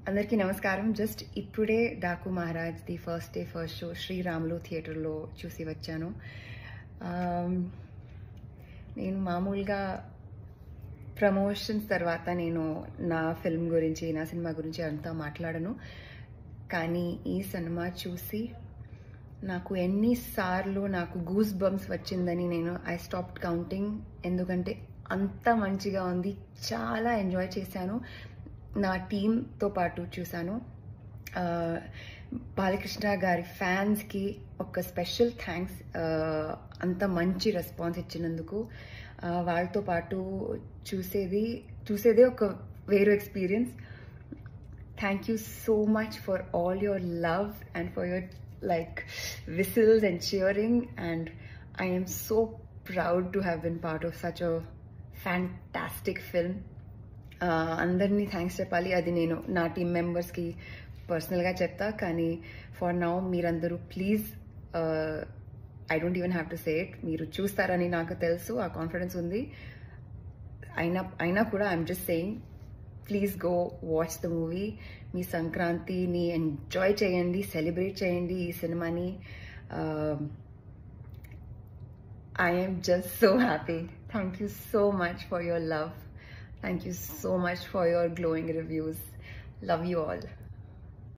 అందరికీ నమస్కారం. జస్ట్ ఇప్పుడే Daaku Maharaj the first day first show Sriramulu థియేటర్లో చూసి వచ్చాను. నేను మామూలుగా ప్రమోషన్స్ తర్వాత నేను నా ఫిల్మ్ గురించి, నా సినిమా గురించి అంతా మాట్లాడను. కానీ ఈ సినిమా చూసి నాకు ఎన్నిసార్లు నాకు గూస్ బంప్స్ వచ్చిందని ఐ స్టాప్డ్ కౌంటింగ్. ఎందుకంటే అంత మంచిగా ఉంది, చాలా ఎంజాయ్ చేశాను. నా టీంతో పాటు చూశాను. బాలకృష్ణ గారి ఫ్యాన్స్కి ఒక స్పెషల్ థ్యాంక్స్, అంత మంచి రెస్పాన్స్ ఇచ్చినందుకు. వాళ్ళతో పాటు చూసేదే ఒక వేరే experience. Thank you so much for all your love and for your whistles and cheering, and I am so proud to have been part of such a fantastic film. అందరినీ thanks చెప్పాలి, అది నేను నా టీమ్ మెంబర్స్కి పర్సనల్గా చెప్తా. కానీ for now మీరందరూ please, I don't even have to say it, మీరు చూస్తారని నాకు తెలుసు, ఆ కాన్ఫిడెన్స్ ఉంది. అయినా కూడా I'm just saying, please go watch the movie. మీ సంక్రాంతిని ఎంజాయ్ చేయండి, సెలబ్రేట్ చేయండి ఈ సినిమాని. I am just so happy. Thank you so much for your love. Thank you so much for your glowing reviews. Love you all.